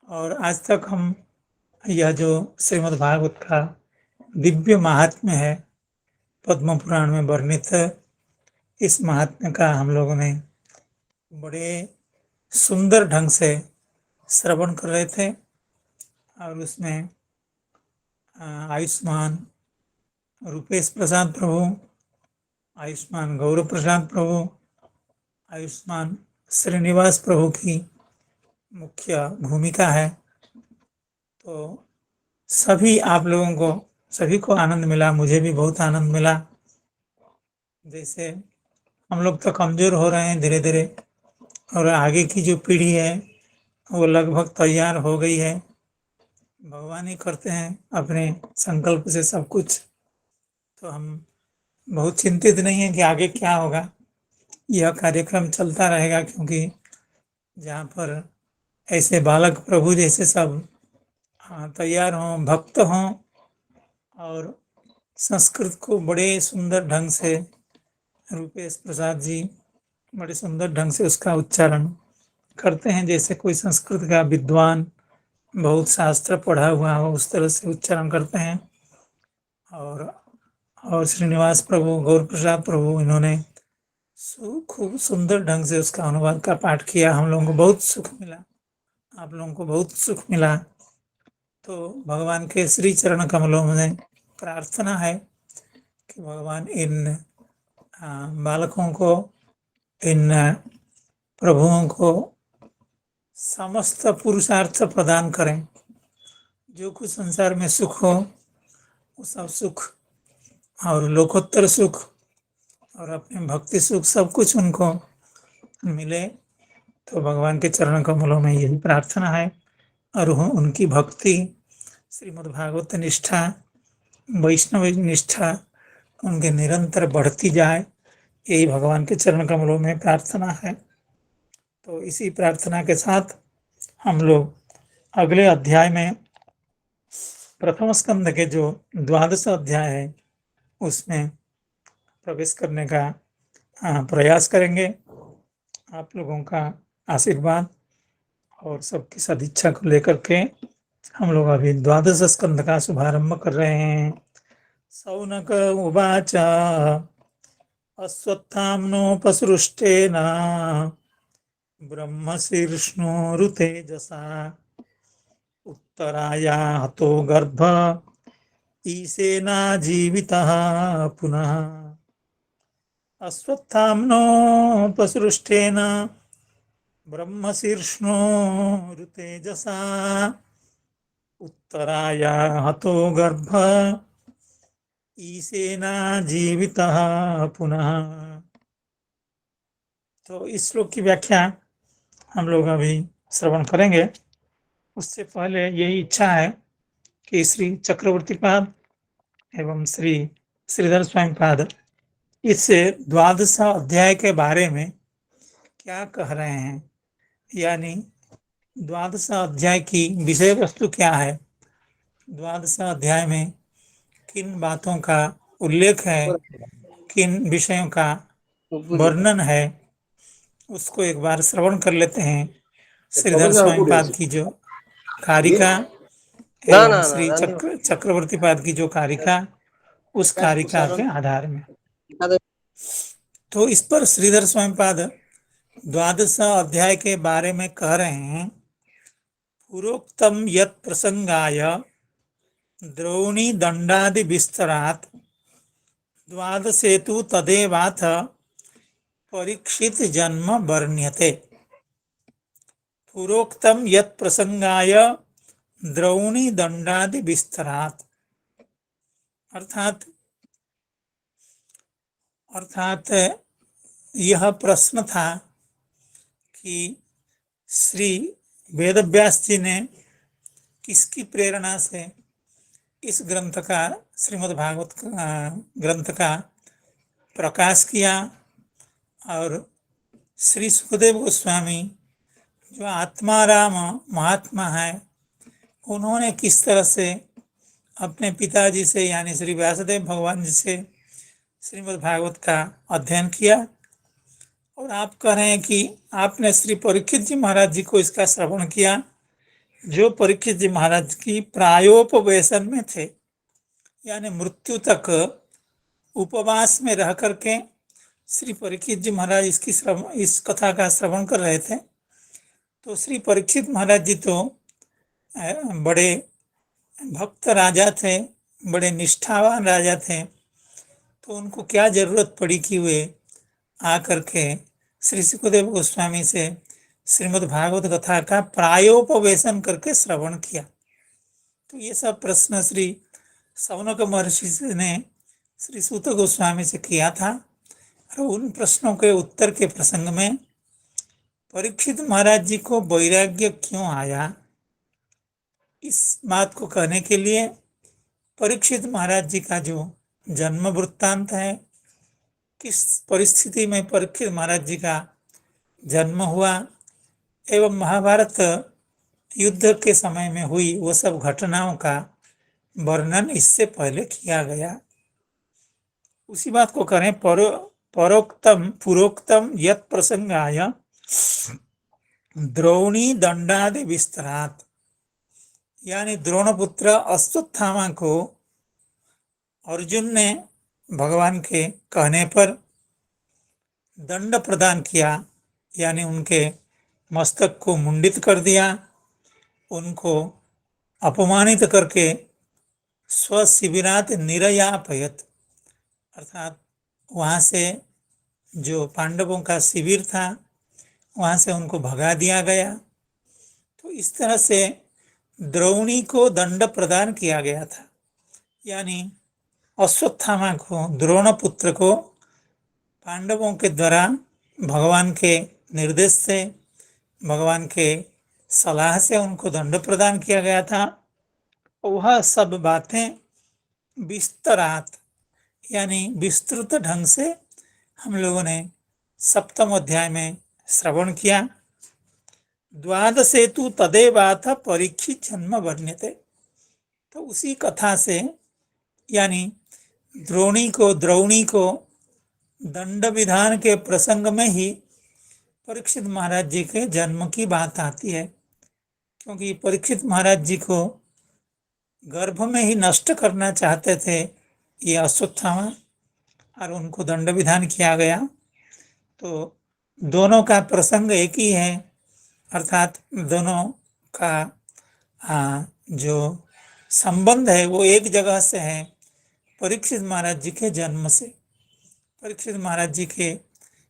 और आज तक हम यह जो श्रीमद् भागवत का दिव्य महात्म्य है, पद्म पुराण में वर्णित, इस महात्म्य का हम लोगों ने बड़े सुंदर ढंग से श्रवण कर रहे थे। और उसमें आयुष्मान रूपेश प्रसाद प्रभु, आयुष्मान गौरव प्रसाद प्रभु, आयुष्मान श्रीनिवास प्रभु की मुख्य भूमिका है। तो सभी आप लोगों को, सभी को आनंद मिला, मुझे भी बहुत आनंद मिला। जैसे हम लोग तो कमजोर हो रहे हैं धीरे धीरे, और आगे की जो पीढ़ी है वो लगभग तैयार हो गई है। भगवान ही करते हैं अपने संकल्प से सब कुछ। तो हम बहुत चिंतित नहीं है कि आगे क्या होगा। यह कार्यक्रम चलता रहेगा, क्योंकि जहाँ पर ऐसे बालक प्रभु जैसे सब तैयार हों, भक्त हों और संस्कृत को बड़े सुंदर ढंग से रूपेश प्रसाद जी बड़े सुंदर ढंग से उसका उच्चारण करते हैं, जैसे कोई संस्कृत का विद्वान बहुत शास्त्र पढ़ा हुआ हो उस तरह से उच्चारण करते हैं। और श्रीनिवास प्रभु, गौर प्रसाद प्रभु, इन्होंने खूब सुंदर ढंग से उसका अनुवाद का पाठ किया। हम लोगों को बहुत सुख मिला, आप लोगों को बहुत सुख मिला। तो भगवान के श्री चरण कमलों में प्रार्थना है कि भगवान इन बालकों को, इन प्रभुओं को समस्त पुरुषार्थ प्रदान करें। जो कुछ संसार में सुख हो वो सब सुख और लोकोत्तर सुख और अपने भक्ति सुख सब कुछ उनको मिले। तो भगवान के चरण कमलों में यही प्रार्थना है। और उनकी भक्ति, श्रीमद् भागवत निष्ठा, वैष्णव निष्ठा उनके निरंतर बढ़ती जाए, यही भगवान के चरण कमलों में प्रार्थना है। तो इसी प्रार्थना के साथ हम लोग अगले अध्याय में, प्रथम स्कंद के जो 12वां अध्याय है उसमें प्रवेश करने का प्रयास करेंगे। आप लोगों का आशीर्वाद और सबकी सदिच्छा को लेकर के हम लोग अभी 12 स्कंद का शुभारंभ कर रहे हैं। सौनक उवाच अश्वत्थाम्नोपसृष्टेन ब्रह्मशीर्ष्णोरुतेजसा उत्तराया हतो गर्भ ईशेना जीवितः पुनः। अश्वत्थाम्नोपसृष्टेन ब्रह्मशीर्ष्णोरुतेजसा उत्तराया हतो गर्भ ईशेना जीवितः पुनः। तो इस श्लोक की व्याख्या हम लोग अभी श्रवण करेंगे। उससे पहले यही इच्छा है कि श्री चक्रवर्ती पाद एवं श्री श्रीधर स्वामी पाद इस द्वादश अध्याय के बारे में क्या कह रहे हैं, यानी द्वादश अध्याय की विषय वस्तु क्या है, द्वादश अध्याय में किन बातों का उल्लेख है, किन विषयों का वर्णन है, उसको एक बार श्रवण कर लेते हैं। श्रीधर स्वामी पाद की जो कारिका एवं श्री चक्रवर्ती पाद की जो कारिका, उस कारिका के आधार में। तो इस पर श्रीधर स्वामी पाद द्वादश अध्याय के बारे में कह रहे हैं, पूर्वोक्तम यत् प्रसंगाय द्रोणी दंडादि विस्तरात् द्वादशेतु तदेवाथ परीक्षित जन्म वर्ण्यते। पूर्वोक्तम यत् प्रसंगाय द्रोणी दंडादि विस्तरात्, अर्थात यह प्रश्न था कि श्री वेदव्यास जी ने किसकी प्रेरणा से इस ग्रंथ का, श्रीमद् भागवत ग्रंथ का प्रकाश किया, और श्री सुखदेव गोस्वामी जो आत्माराम महात्मा है, उन्होंने किस तरह से अपने पिताजी से यानी श्री व्यासदेव भगवान जी से श्रीमद् भागवत का अध्ययन किया। और आप कह रहे हैं कि आपने श्री परीक्षित जी महाराज जी को इसका श्रवण किया, जो परीक्षित जी महाराज की प्रायोपवेशन में थे, यानी मृत्यु तक उपवास में रह करके श्री परीक्षित जी महाराज इस कथा का श्रवण कर रहे थे। तो श्री परीक्षित महाराज जी तो बड़े भक्त राजा थे, बड़े निष्ठावान राजा थे, तो उनको क्या जरूरत पड़ी कि वे आकर के श्री सुखदेव गोस्वामी से श्रीमद् भागवत कथा का प्रायोपवेशन करके श्रवण किया। तो ये सब प्रश्न श्री शौनक महर्षि ने श्री सूत गोस्वामी से किया था, और उन प्रश्नों के उत्तर के प्रसंग में परीक्षित महाराज जी को वैराग्य क्यों आया, इस बात को कहने के लिए परीक्षित महाराज जी का जो जन्म वृत्तांत है, किस परिस्थिति में परीक्षित महाराज जी का जन्म हुआ, एवं महाभारत युद्ध के समय में हुई वो सब घटनाओं का वर्णन इससे पहले किया गया। उसी बात को करें, पूर्वोक्तम यत् प्रसंगाय द्रोणी दंडादि विस्तरात्, यानी द्रोणपुत्र अश्वत्थामा को अर्जुन ने भगवान के कहने पर दंड प्रदान किया, यानी उनके मस्तक को मुंडित कर दिया, उनको अपमानित करके स्वशिबिरात निरयापयत, अर्थात वहाँ से जो पांडवों का शिविर था वहाँ से उनको भगा दिया गया। तो इस तरह से द्रोणी को दंड प्रदान किया गया था, यानी अश्वत्थामा को, द्रोण पुत्र को पांडवों के द्वारा भगवान के निर्देश से, भगवान के सलाह से उनको दंड प्रदान किया गया था। वह सब बातें विस्तरात, यानी विस्तृत ढंग से हम लोगों ने सप्तम अध्याय में श्रवण किया। द्वादशेतु तदेवाथ परीक्षित जन्म वर्ण्यते, तो उसी कथा से, यानी द्रोणी को दंड विधान के प्रसंग में ही परीक्षित महाराज जी के जन्म की बात आती है, क्योंकि परीक्षित महाराज जी को गर्भ में ही नष्ट करना चाहते थे ये अश्वत्थामा, और उनको दंड विधान किया गया। तो दोनों का प्रसंग एक ही है, अर्थात दोनों का जो संबंध है वो एक जगह से है, परीक्षित महाराज जी के जन्म से। परीक्षित महाराज जी के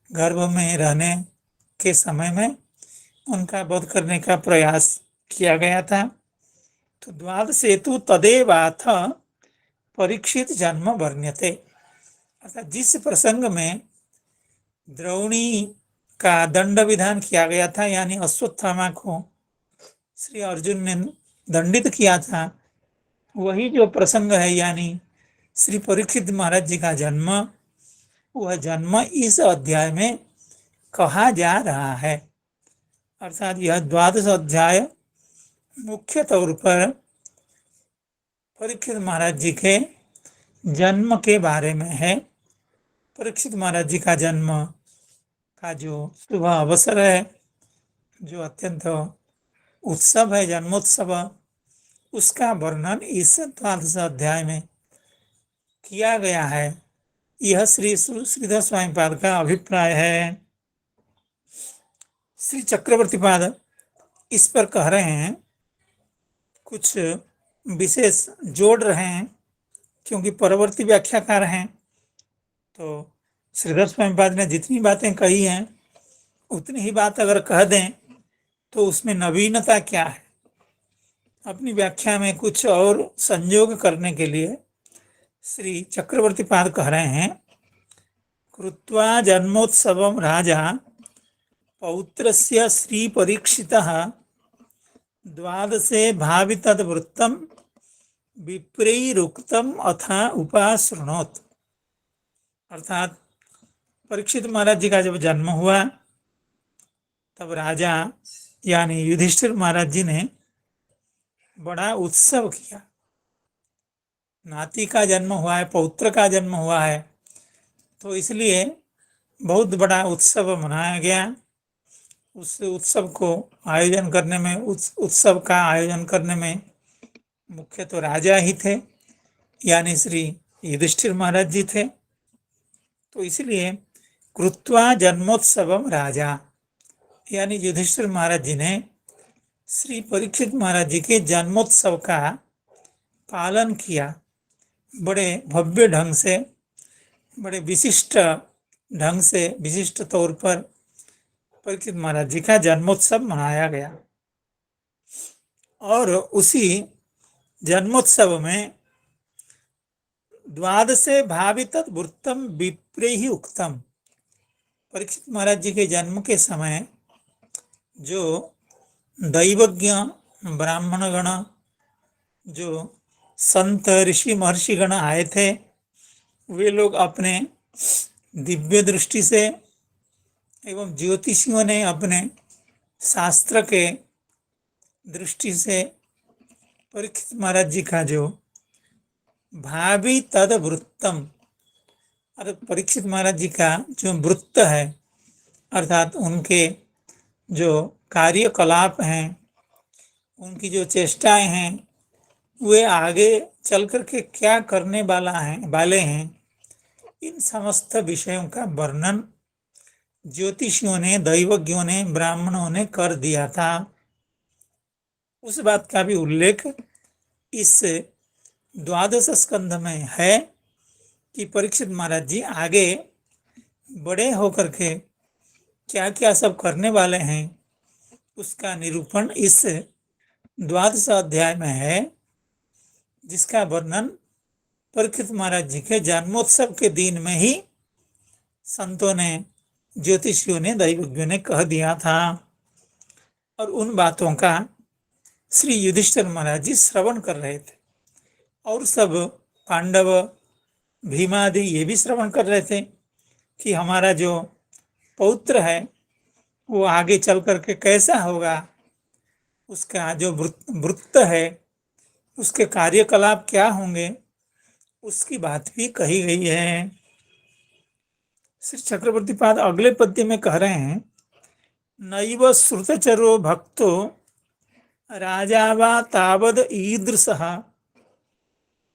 गर्भ में रहने के समय में उनका वध करने का प्रयास किया गया था। तो द्वादशेतु तदेवाथ परीक्षित जन्म वर्ण्यते, अर्थात जिस प्रसंग में द्रोणी का दंड विधान किया गया था, यानी अश्वत्थामा को श्री अर्जुन ने दंडित किया था, वही जो प्रसंग है, यानी श्री परीक्षित महाराज जी का जन्म, वह जन्म इस अध्याय में कहा जा रहा है। अर्थात यह 12वां अध्याय मुख्य तौर पर परीक्षित महाराज जी के जन्म के बारे में है। परीक्षित महाराज जी का जन्म का जो शुभ अवसर है, जो अत्यंत उत्सव है, जन्मोत्सव, उसका वर्णन इस 12वें अध्याय में किया गया है। यह श्री श्रीधर स्वामी पाद का अभिप्राय है। श्री चक्रवर्ती पाद इस पर कह रहे हैं, कुछ विशेष जोड़ रहे हैं, क्योंकि परवर्ती व्याख्याकार हैं। तो श्रीधर स्वामी पाद ने जितनी बातें कही हैं उतनी ही बात अगर कह दें तो उसमें नवीनता क्या है। अपनी व्याख्या में कुछ और संयोग करने के लिए श्री चक्रवर्ती पाद कह रहे हैं, कृत्वा जन्मोत्सवम राजा पौत्रस्य श्री परीक्षितः द्वादशे भावि तद्वृत्तम विप्रैरुक्तम अथा उपाशृणोत। अर्थात परीक्षित महाराज जी का जब जन्म हुआ तब राजा यानी युधिष्ठिर महाराज जी ने बड़ा उत्सव किया। नाती का जन्म हुआ है, पौत्र का जन्म हुआ है, तो इसलिए बहुत बड़ा उत्सव मनाया गया। उस उत्सव को आयोजन करने में, उस उत्सव का आयोजन करने में मुख्य तो राजा ही थे, यानी श्री युधिष्ठिर महाराज जी थे। तो इसलिए कृत्वा जन्मोत्सवम राजा, यानी युधिष्ठिर महाराज जी ने श्री परीक्षित महाराज जी के जन्मोत्सव का पालन किया। बड़े भव्य ढंग से, बड़े विशिष्ट ढंग से, विशिष्ट तौर पर परीक्षित महाराज जी का जन्मोत्सव मनाया गया। और उसी जन्मोत्सव में द्वादशे भावि तद्वृत्तम विप्रैहि उक्तम, परीक्षित महाराज जी के जन्म के समय जो दैवज्ञ ब्राह्मणगण, जो संत ऋषि महर्षिगण आए थे, वे लोग अपने दिव्य दृष्टि से एवं ज्योतिषियों ने अपने शास्त्र के दृष्टि से परीक्षित महाराज जी का जो भावी तद्वृत्तम, और परीक्षित महाराज जी का जो वृत्त है, अर्थात उनके जो कार्यकलाप हैं, उनकी जो चेष्टाएं हैं, वे आगे चल करके क्या करने वाले हैं, इन समस्त विषयों का वर्णन ज्योतिषियों ने, दैवज्ञों ने, ब्राह्मणों ने कर दिया था। उस बात का भी उल्लेख इस 12 स्कंध में है कि परीक्षित महाराज जी आगे बड़े होकर के क्या क्या सब करने वाले हैं, उसका निरूपण इस 12 अध्याय में है, जिसका वर्णन परीक्षित महाराज जी के जन्मोत्सव के दिन में ही संतों ने, ज्योतिषियों ने, दैवज्ञों ने कह दिया था। और उन बातों का श्री युधिष्ठिर महाराज जी श्रवण कर रहे थे, और सब पांडव, भीमादि ये भी श्रवण कर रहे थे कि हमारा जो पौत्र है वो आगे चल करके कैसा होगा, उसका जो वृत्त है, उसके कार्यकलाप क्या होंगे, उसकी बात भी कही गई है। श्री चक्रवर्ती पाद अगले पद्य में कह रहे हैं, नैव श्रुतचरो भक्तो राजा वा तावद ईदृशः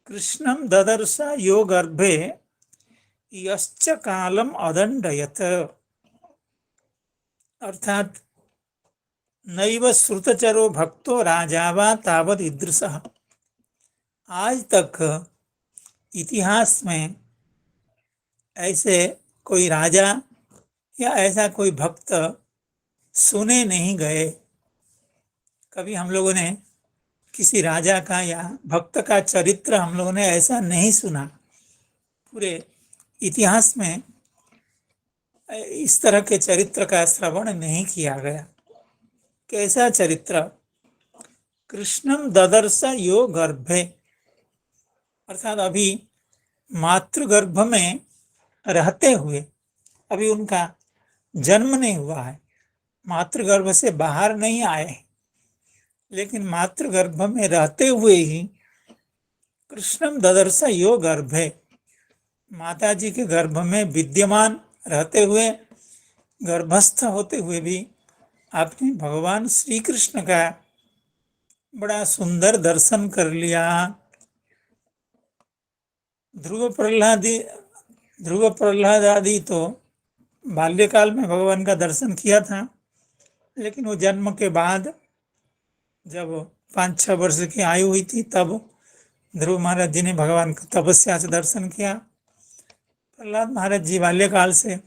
कृष्णं ददर्श यो गर्भे यश्च कालम अदंडयत। अर्थात नैव श्रुतचरो भक्तो राजा वा तावद ईदृशः, आज तक इतिहास में ऐसे कोई राजा या ऐसा कोई भक्त सुने नहीं गए। कभी हम लोगों ने किसी राजा का या भक्त का चरित्र हम लोगों ने ऐसा नहीं सुना। पूरे इतिहास में इस तरह के चरित्र का श्रवण नहीं किया गया। कैसा चरित्र? कृष्णम ददर्श यो गर्भे, अर्थात अभी मातृगर्भ में रहते हुए, अभी उनका जन्म नहीं हुआ है, मातृगर्भ से बाहर नहीं आए, लेकिन मातृगर्भ में रहते हुए ही कृष्णम ददर्श यो गर्भे, माता जी के गर्भ में विद्यमान रहते हुए, गर्भस्थ होते हुए भी आपने भगवान श्री कृष्ण का बड़ा सुंदर दर्शन कर लिया। ध्रुव प्रहलाद आदि तो बाल्यकाल में भगवान का दर्शन किया था, लेकिन वो जन्म के बाद जब 5-6 वर्ष की आयु हुई थी तब ध्रुव महाराज जी ने भगवान का तपस्या से दर्शन किया। प्रहलाद महाराज जी बाल्यकाल से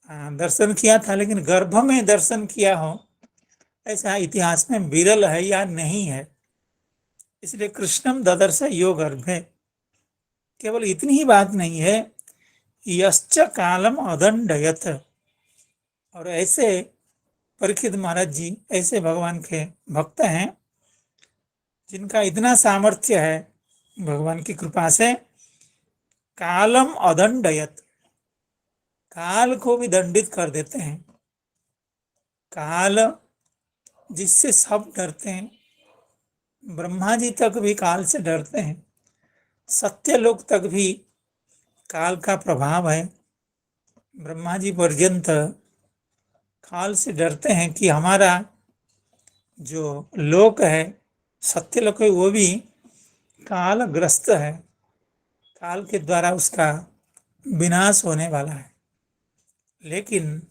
दर्शन किया था, लेकिन गर्भ में दर्शन किया हो ऐसा इतिहास में विरल है या नहीं है। इसलिए कृष्णम ददर्श यो गर्भे, केवल इतनी ही बात नहीं है, यश्च कालम अदंडयत, और ऐसे परीक्षित महाराज जी ऐसे भगवान के भक्त हैं जिनका इतना सामर्थ्य है भगवान की कृपा से, कालम अदंडयत, काल को भी दंडित कर देते हैं। काल जिससे सब डरते हैं, ब्रह्मा जी तक भी काल से डरते हैं, सत्य लोक तक भी काल का प्रभाव है। ब्रह्मा जी पर्यंत काल से डरते हैं कि हमारा जो लोक है, सत्य लोक है, वो भी कालग्रस्त है, काल के द्वारा उसका विनाश होने वाला है। लेकिन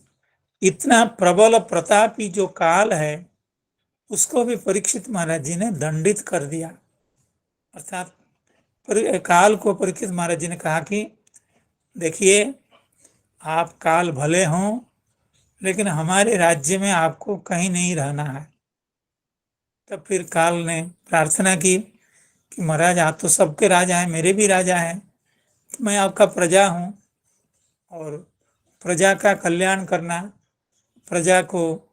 इतना प्रबल प्रतापी जो काल है उसको भी परीक्षित महाराज जी ने दंडित कर दिया। अर्थात काल को परीक्षित महाराज जी ने कहा कि देखिए, आप काल भले हों, लेकिन हमारे राज्य में आपको कहीं नहीं रहना है। तब फिर काल ने प्रार्थना की कि महाराज, आप तो सबके राजा हैं, मेरे भी राजा हैं, तो मैं आपका प्रजा हूँ, और प्रजा का कल्याण करना, प्रजा को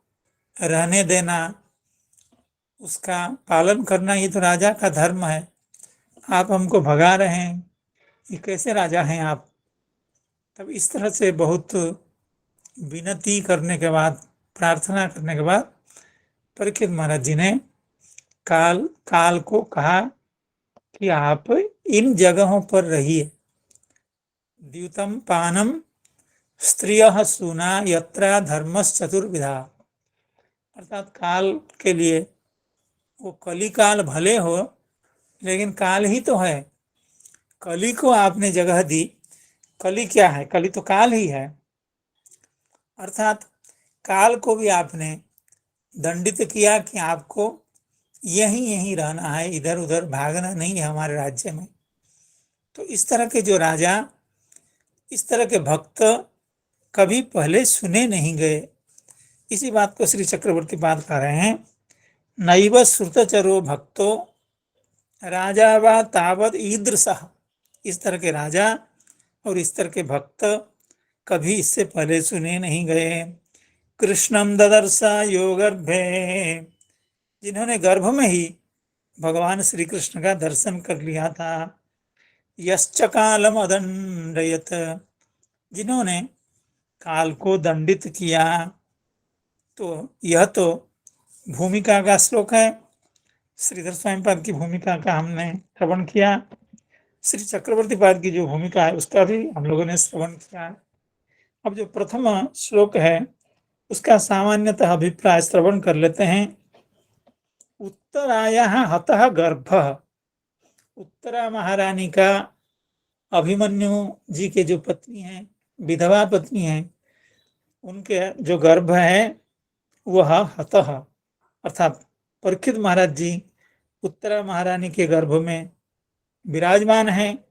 रहने देना, उसका पालन करना, ये तो राजा का धर्म है। आप हमको भगा रहे हैं, ये कैसे राजा हैं आप? तब इस तरह से बहुत विनती करने के बाद, प्रार्थना करने के बाद परीक्षित महाराज जी ने काल को कहा कि आप इन जगहों पर रहिए। द्यूतम पानम स्त्रियः सूना यत्रा धर्मश्चतुर्विधा, अर्थात काल के लिए वो कली काल भले हो, लेकिन काल ही तो है। कली को आपने जगह दी। कली क्या है? कली तो काल ही है। अर्थात काल को भी आपने दंडित किया कि आपको यहीं रहना है, इधर उधर भागना नहीं है हमारे राज्य में। तो इस तरह के जो राजा, इस तरह के भक्त कभी पहले सुने नहीं गए। इसी बात को श्री चक्रवर्ती पाद कह रहे हैं, नैव श्रुतचरो भक्तो राजा वा तावद ईदृशः। इस तरह के राजा और इस तरह के भक्त कभी इससे पहले सुने नहीं गए। कृष्णम ददर्श यो गर्भे, जिन्होंने गर्भ में ही भगवान श्री कृष्ण का दर्शन कर लिया था। यश्च कालम अदंडयत, जिन्होंने काल को दंडित किया। तो यह तो भूमिका का श्लोक है। श्रीधर स्वामी पाद की भूमिका का हमने श्रवण किया। श्री चक्रवर्ती पाद की जो भूमिका है उसका भी हम लोगों ने श्रवण किया। अब जो प्रथम श्लोक है उसका सामान्यतः अभिप्राय श्रवण कर लेते हैं। उत्तरायाः हतः गर्भः, उत्तरा महारानी का अभिमन्यु जी के जो पत्नी है, विधवा पत्नी है, उनके जो गर्भ है वह हतः, अर्थात परीक्षित महाराज जी उत्तरा महारानी के गर्भ में विराजमान हैं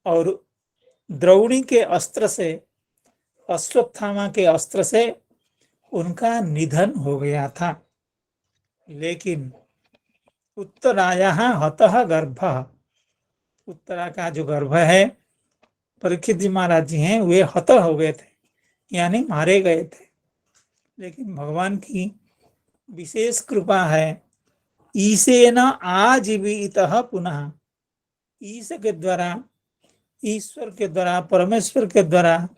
और द्रौणी के अस्त्र से, अश्वत्थामा के अस्त्र से उनका निधन हो गया था। लेकिन उत्तरायाः हतः गर्भः, उत्तरा का जो गर्भ है, परीक्षित जी महाराज जी हैं, वे हत हो गए थे, यानी मारे गए थे। लेकिन भगवान की विशेष कृपा है, ईशेन आजीवितः पुनः, ईश के द्वारा ईश्वर के द्वारा, परमेश्वर के द्वारा,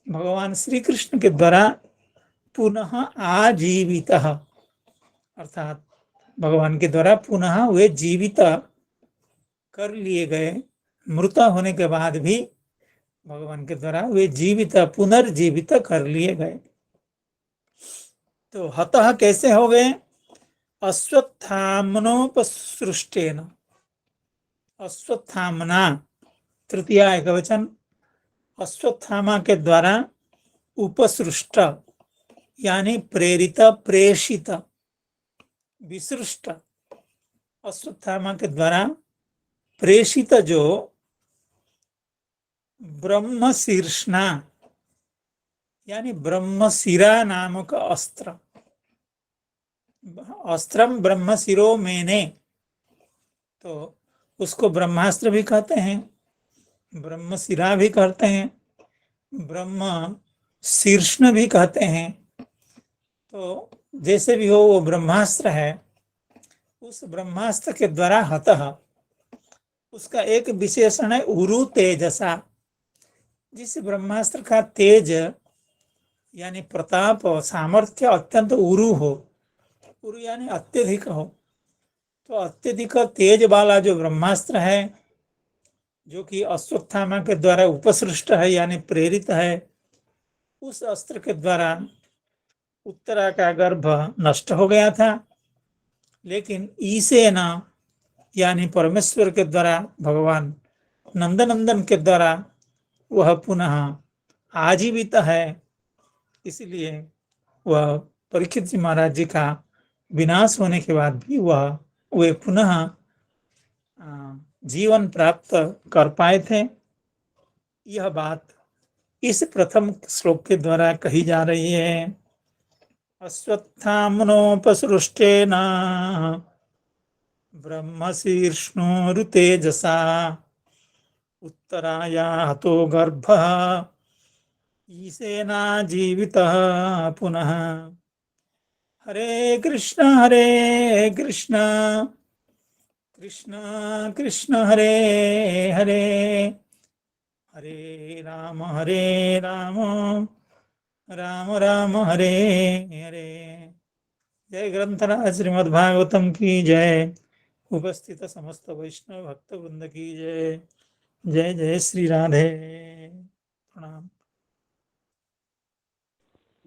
भगवान श्री कृष्ण के द्वारा पुनः आजीवित, अर्थात भगवान के द्वारा पुनः वे जीवित कर लिए गए। मृत होने के बाद भी भगवान के द्वारा वे जीवित, पुनर्जीवित कर लिए गए। तो हतः कैसे हो गए? अश्वत्थामनोपसृष्टेन, अश्वत्थामना तृतीय एकवचन, अश्वत्थामा के द्वारा उपसृष्ट यानी प्रेरित, प्रेषित, विसृष्ट, अश्वत्थामा के द्वारा प्रेषित जो ब्रह्मशीर्षणा यानी ब्रह्मशिरा नामक अस्त्र, अस्त्रम ब्रह्मशिरो मेने, तो उसको ब्रह्मास्त्र भी कहते हैं, ब्रह्मशिरा भी कहते हैं, ब्रह्म शीर्षण भी कहते हैं। तो जैसे भी हो वो ब्रह्मास्त्र है। उस ब्रह्मास्त्र के द्वारा हतः, उसका एक विशेषण है उरु तेजसा। जिस ब्रह्मास्त्र का तेज यानी प्रताप और सामर्थ्य अत्यंत उरु हो, उरु यानी अत्यधिक हो, तो अत्यधिक तेज वाला जो ब्रह्मास्त्र है, जो कि अश्वत्थामा के द्वारा उपसृष्ट है यानी प्रेरित है, उस अस्त्र के द्वारा उत्तरा का गर्भ नष्ट हो गया था। लेकिन ईसेन यानी परमेश्वर के द्वारा, भगवान नंदनंदन के द्वारा वह पुनः आजीवित है। इसलिए वह परीक्षित जी महाराज जी का विनाश होने के बाद भी वे पुनः जीवन प्राप्त कर पाए थे। यह बात इस प्रथम श्लोक के द्वारा कही जा रही है। अश्वत्थामनोपसृष्टेन ब्रह्मशीर्ष्णोरुतेजसा उत्तराया हतो गर्भः ईसेना जीवितः पुनः। हरे कृष्ण कृष्ण कृष्ण हरे हरे, हरे राम राम राम हरे हरे। जय ग्रंथराज श्रीमद् भागवतम की जय। उपस्थित समस्त वैष्णव भक्त वृंद की जय। जय जय श्री राधे। प्रणाम।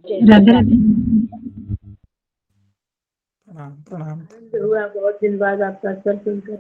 राधे राधे। प्रणाम प्रणाम। हुआ बहुत दिन बाद आपका स्वर सुनकर।